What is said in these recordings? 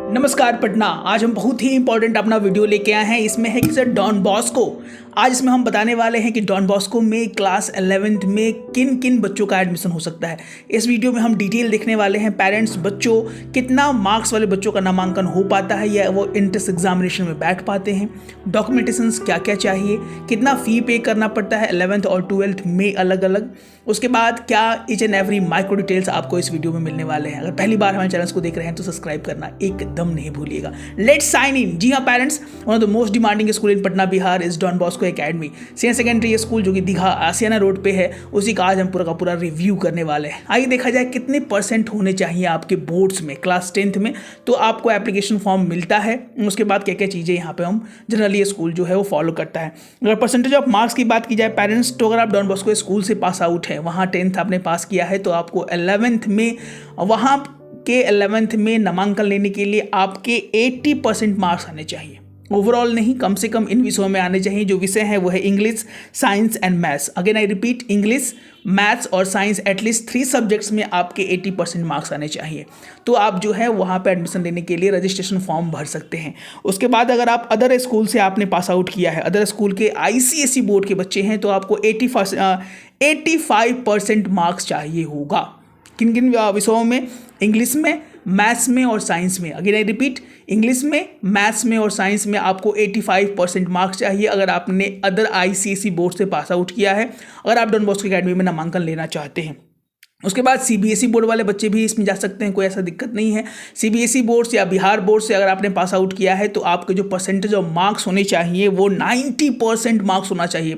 नमस्कार पटना। आज हम बहुत ही इंपॉर्टेंट अपना वीडियो लेके आए हैं। इसमें है कि सर डॉन बॉस्को। आज इसमें हम बताने वाले हैं कि डॉन बॉस्को में क्लास 11th में किन किन बच्चों का एडमिशन हो सकता है। इस वीडियो में हम डिटेल देखने वाले हैं। पेरेंट्स बच्चों कितना मार्क्स वाले बच्चों का नामांकन हो पाता है या वो एंट्रेंस एग्जामिनेशन में बैठ पाते हैं, डॉक्यूमेंटेशंस क्या क्या चाहिए, कितना फ़ी पे करना पड़ता है 11th और 12th में अलग अलग, उसके बाद क्या each and every micro details आपको इस वीडियो में मिलने वाले हैं। अगर पहली बार हमारे चैनल को देख रहे हैं तो सब्सक्राइब करना एकदम नहीं भूलिएगा। Let's sign in. जी हाँ parents, one of the most demanding school in Patna Bihar is Don Bosco academy senior secondary school, जो कि दीघा आसियाना रोड पे है। उसी का आज हम पूरा का पूरा रिव्यू करने वाले हैं। आइए देखा जाए कितने % होने चाहिए आपके बोर्ड्स में क्लास 10th में। तो आपको एप्लीकेशन फॉर्म मिलता है, उसके बाद क्या क्या चीज़ें यहाँ पे हम जनरली स्कूल जो है वो फॉलो करता है। अगर परसेंटेज ऑफ मार्क्स की बात की जाए पेरेंट्स, तो अगर आप डॉन बॉस्को स्कूल से पास आउट है, वहाँ 10th आपने पास किया है, तो आपको 11th में वहाँ के 11th में नामांकन लेने के लिए आपके 80% मार्क्स आने चाहिए। ओवरऑल नहीं, कम से कम इन विषयों में आने चाहिए। जो विषय है वो है English, science and maths. Again I repeat, English, maths और साइंस, एटलीस्ट 3 सब्जेक्ट्स में आपके 80% मार्क्स आने चाहिए। तो आप जो है वहाँ पे एडमिशन लेने के लिए रजिस्ट्रेशन फॉर्म भर सकते हैं। उसके बाद अगर आप अदर स्कूल से आपने पास आउट किया है, अदर स्कूल के ICSE बोर्ड के बच्चे हैं, तो आपको 85% मार्क्स चाहिए होगा। किन किन विषयों में? इंग्लिश में, मैथ्स में और साइंस में। अगेन आई रिपीट, इंग्लिश में, मैथ्स में और साइंस में आपको 85% मार्क्स चाहिए अगर आपने अदर ICSE बोर्ड से पास आउट किया है, अगर आप डॉन बॉस्को एकेडमी में नामांकन लेना चाहते हैं। उसके बाद CBSE बोर्ड वाले बच्चे भी इसमें जा सकते हैं, कोई ऐसा दिक्कत नहीं है। CBSE बोर्ड से या बिहार बोर्ड से अगर आपने पास आउट किया है, तो आपके जो परसेंटेज ऑफ मार्क्स होने चाहिए वो 90% मार्क्स होना चाहिए।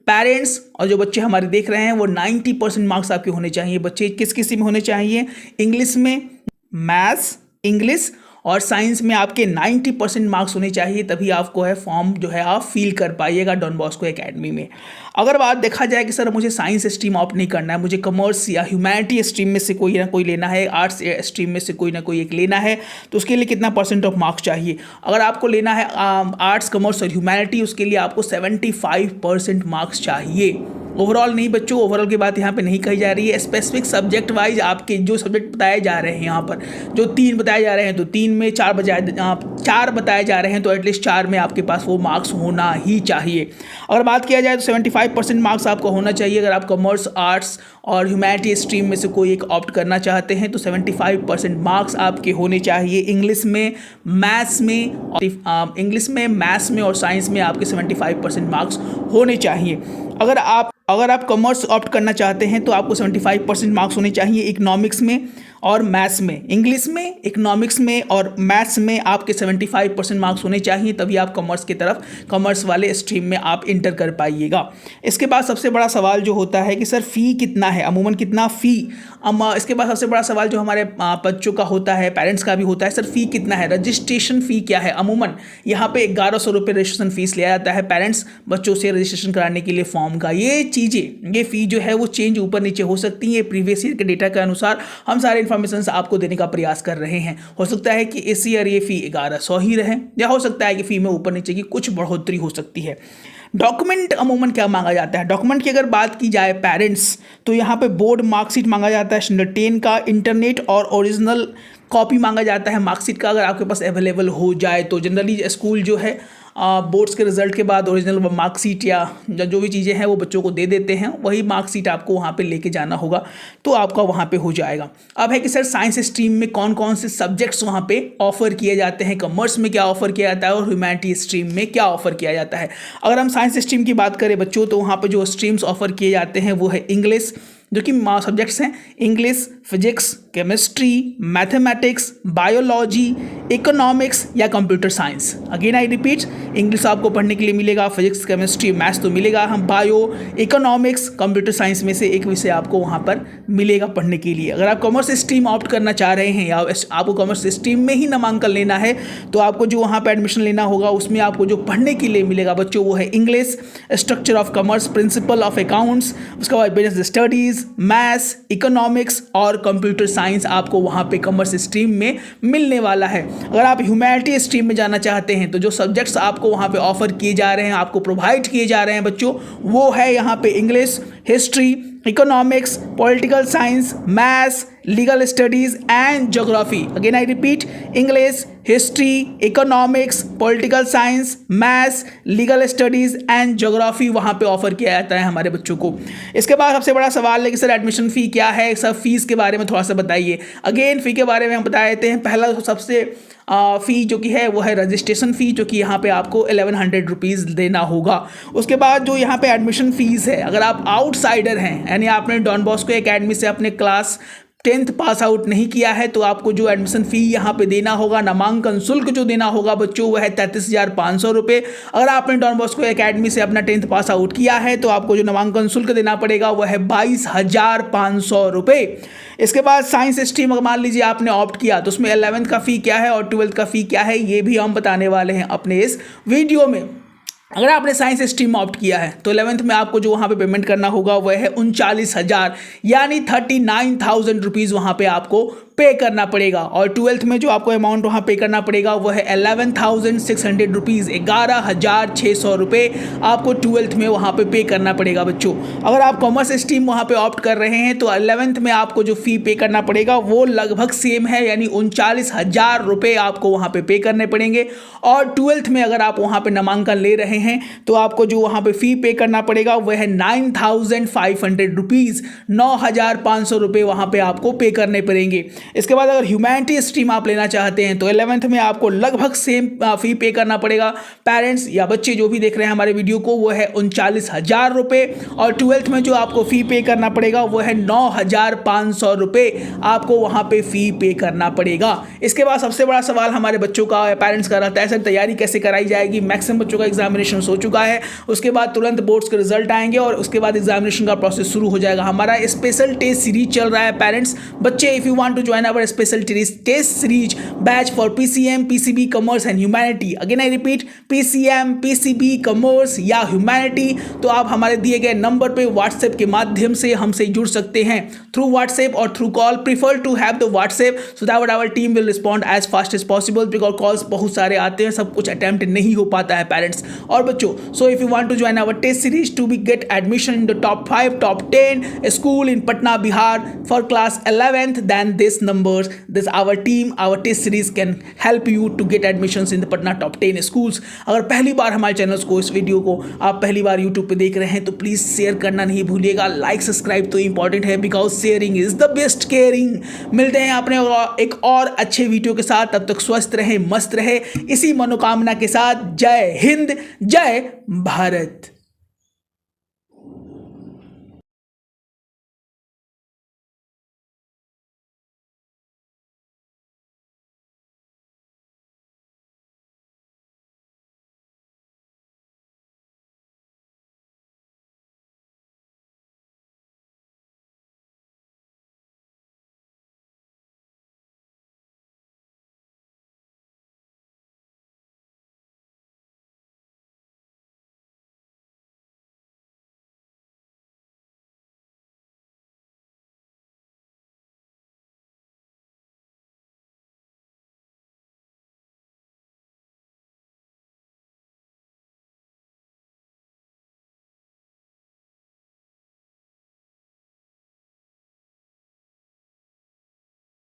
पेरेंट्स और जो बच्चे हमारे देख रहे हैं वो 90% मार्क्स आपके होने चाहिए। बच्चे किस किसी में होने चाहिए? इंग्लिश में, मैथ्स, इंग्लिश और साइंस में आपके 90% मार्क्स होने चाहिए, तभी आपको है फॉर्म जो है आप फिल कर पाइएगा डॉन बॉस्को एकेडमी में। अगर बात देखा जाए कि सर मुझे साइंस स्ट्रीम ऑप्ट नहीं करना है, मुझे कॉमर्स या ह्यूमैनिटी स्ट्रीम में से कोई ना कोई लेना है, आर्ट्स स्ट्रीम में से कोई ना कोई एक लेना है, तो उसके लिए कितना % ऑफ मार्क्स चाहिए? अगर आपको लेना है आर्ट्स, कॉमर्स और ह्यूमैनिटी, उसके लिए आपको 75% मार्क्स चाहिए। ओवरऑल नहीं बच्चों, ओवरऑल की बात यहाँ पे नहीं कही जा रही है। स्पेसिफिक सब्जेक्ट वाइज आपके जो सब्जेक्ट बताए जा रहे हैं, यहाँ पर जो 3 बताए जा रहे हैं, तो 3 में 4 बताए जा रहे हैं, तो एटलीस्ट 4 में आपके पास वो मार्क्स होना ही चाहिए। अगर बात किया जाए तो 75% मार्क्स आपको होना चाहिए। अगर आप कॉमर्स, आर्ट्स और ह्यूमैनिटी स्ट्रीम में से कोई एक ऑप्ट करना चाहते हैं, तो 75% मार्क्स आपके होने चाहिए। इंग्लिश में, मैथ्स में और साइंस में आपके 75% मार्क्स होने चाहिए। अगर आप कॉमर्स ऑप्ट करना चाहते हैं, तो आपको 75% मार्क्स होने चाहिए। इकोनॉमिक्स में और मैथ्स में, इंग्लिश में, इकोनॉमिक्स में और मैथ्स में आपके 75% मार्क्स होने चाहिए, तभी आप कॉमर्स की तरफ, कॉमर्स वाले स्ट्रीम में आप इंटर कर पाइएगा। इसके बाद सबसे बड़ा सवाल जो होता है कि सर फ़ी कितना है, अमूमन कितना फ़ी। इसके बाद सबसे बड़ा सवाल जो हमारे बच्चों का होता है, पेरेंट्स का भी होता है, सर फ़ी कितना है, रजिस्ट्रेशन फ़ी क्या है। अमूमन यहाँ पे 1100 रुपये रजिस्ट्रेशन फ़ीस लिया जाता है पेरेंट्स बच्चों से रजिस्ट्रेशन कराने के लिए फॉर्म का। ये फ़ी जो है वो चेंज ऊपर नीचे हो सकती है। प्रीवियस ईयर के डेटा के अनुसार हम सारे इन्फॉर्मेशन आपको देने का प्रयास कर रहे हैं। हो सकता है कि इस ईयर ये फ़ी 1100 ही रहे, या हो सकता है कि फ़ी में ऊपर नीचे की कुछ बढ़ोतरी हो सकती है। डॉक्यूमेंट अमूमन क्या मांगा जाता है? डॉक्यूमेंट की अगर बात की जाए पेरेंट्स, तो यहाँ पे बोर्ड मार्कशीट मांगा जाता है स्टैंडर्ड 10 का, इंटरनेट और ओरिजिनल कॉपी मांगा जाता है मार्कशीट का, अगर आपके पास अवेलेबल हो जाए तो। जनरली स्कूल जो है बोर्ड्स के रिजल्ट के बाद ओरिजिनल मार्कशीट या जो भी चीज़ें हैं वो बच्चों को दे देते हैं, वही मार्कशीट आपको वहाँ पे लेके जाना होगा, तो आपका वहाँ पे हो जाएगा। अब है कि सर साइंस स्ट्रीम में कौन कौन से सब्जेक्ट्स वहाँ पे ऑफर किए जाते हैं, कॉमर्स में क्या ऑफर किया जाता है और ह्यूमैनिटी स्ट्रीम में क्या ऑफर किया जाता है। अगर हम साइंस स्ट्रीम की बात करें बच्चों, तो वहाँ पर जो स्ट्रीम्स ऑफर किए जाते हैं वो है इंग्लिश, जो कि सब्जेक्ट्स हैं English, physics, chemistry, mathematics, biology, economics या computer science. Again I repeat, English आपको पढ़ने के लिए मिलेगा, फिजिक्स, केमिस्ट्री, मैथ्स तो मिलेगा, हम बायो, इकोनॉमिक्स, कंप्यूटर साइंस में से एक विषय आपको वहाँ पर मिलेगा पढ़ने के लिए। अगर आप कॉमर्स स्ट्रीम ऑप्ट करना चाह रहे हैं या आपको कॉमर्स स्ट्रीम में ही नामांकन लेना है, तो आपको जो वहाँ पर एडमिशन लेना होगा उसमें आपको जो पढ़ने के लिए मिलेगा बच्चों वो है English, structure of commerce, principle of accounts, उसके बाद बिजनेस स्टडीज़, मैथ्स, इकोनॉमिक्स और कंप्यूटर साइंस आपको वहाँ पे कॉमर्स स्ट्रीम में मिलने वाला है। अगर आप ह्यूमैनिटी स्ट्रीम में जाना चाहते हैं, तो जो सब्जेक्ट्स आपको वहाँ पे ऑफर किए जा रहे हैं, आपको प्रोवाइड किए जा रहे हैं बच्चों, वो है यहाँ पे English, history, economics, political science, maths, legal studies and geography. Again I repeat, English, history, economics, political science, maths, legal studies and geography वहाँ पे ऑफर किया जाता है हमारे बच्चों को। इसके बाद सबसे बड़ा सवाल है कि सर एडमिशन फ़ी क्या है, सर फीस के बारे में थोड़ा सा बताइए। अगेन फ़ी के बारे में हम बता देते हैं। पहला सबसे फ़ी जो कि है वो है रजिस्ट्रेशन फ़ी, जो कि यहाँ पे आपको 1100 रुपीज़ देना होगा। उसके बाद जो यहाँ पे एडमिशन फ़ीस है, अगर आप आउटसाइडर हैं यानी आपने डॉन बॉस्को एकेडमी से अपने क्लास 10th पास आउट नहीं किया है, तो आपको जो एडमिशन फ़ी यहाँ पे देना होगा, नामांकन शुल्क जो देना होगा बच्चों, वह है 33,500 रुपये। अगर आपने डॉन बॉस्को एकेडमी से अपना 10th पास आउट किया है तो आपको जो नामांकन शुल्क देना पड़ेगा वह है 22,500 रुपये। इसके बाद साइंस स्ट्रीम अगर मान लीजिए आपने ऑप्ट किया तो उसमें 11th का फ़ी क्या है और 12th का फ़ी क्या है, ये भी हम बताने वाले हैं अपने इस वीडियो में। अगर आपने साइंस स्ट्रीम ऑप्ट किया है तो 11th में आपको जो वहाँ पे पेमेंट करना होगा वह है 39,000 यानी 39,000 रुपीज़ वहाँ पे आपको पे करना पड़ेगा। और 12th में जो आपको अमाउंट वहाँ पे करना पड़ेगा वह है 11,600 रुपीज़, 11,600 रुपये आपको 12th में वहाँ पे करना पड़ेगा बच्चों। अगर आप कॉमर्स स्ट्रीम वहाँ पे ऑप्ट कर रहे हैं तो 11th में आपको जो फ़ी पे करना पड़ेगा वो लगभग सेम है, यानी 39,000 रुपये आपको वहाँ पे करने पड़ेंगे। और 12th में अगर आप वहाँ पे नामांकन ले रहे हैं तो आपको जो वहाँ पे फ़ी पे करना पड़ेगा वह है 9,500 रुपीज़, 9,500 रुपये वहाँ पे आपको पे करने पड़ेंगे। इसके बाद अगर ह्यूमैनिटी स्ट्रीम आप लेना चाहते हैं तो 11th में आपको लगभग सेम फ़ी पे करना पड़ेगा। पेरेंट्स या बच्चे जो भी देख रहे हैं हमारे वीडियो को, वो है 39,000 रुपये। और 12th में जो आपको फ़ी पे करना पड़ेगा वो है 9,500 रुपये आपको वहाँ पे फ़ी पे करना पड़ेगा। इसके बाद सबसे बड़ा सवाल हमारे बच्चों का, पेरेंट्स का रहता है, सर तैयारी कैसे कराई जाएगी। मैक्सिमम बच्चों का एग्जामिनेशन हो चुका है, उसके बाद तुरंत बोर्ड्स के रिजल्ट आएंगे और उसके बाद एग्जामिनेशन का प्रोसेस शुरू हो जाएगा। हमारा स्पेशल टेस्ट सीरीज चल रहा है पेरेंट्स। बच्चे, if you want to join our special test series batch for PCM, PCB, commerce and humanity, again I repeat, PCM, PCB, commerce या ह्यूमैनिटी, तो आप हमारे दिए गए नंबर पे व्हाट्सएप के माध्यम से हमसे जुड़ सकते हैं थ्रू व्हाट्सएप और through call. Prefer to have the WhatsApp so that our team will respond as fast as possible, because calls बहुत सारे आते हैं, सब कुछ अटेम्प्ट नहीं हो पाता है पेरेंट्स और बच्चों। So if you want to join our test series to be get admission in the top 5, top 10 school in Patna, Bihar for class 11th, then this numbers, this our team, our test series can help you to get admissions in the Patna top 10 schools। अगर पहली बार हमारे channels को, इस video को आप पहली बार YouTube पे देख रहे हैं तो प्लीज़ शेयर करना नहीं भूलिएगा। लाइक सब्सक्राइब तो इंपॉर्टेंट है, because sharing is the best caring. मिलते हैं अपने एक और अच्छे वीडियो के साथ, तब तक स्वस्थ रहे, मस्त रहे, इसी मनोकामना के साथ। जय हिंद, जय भारत।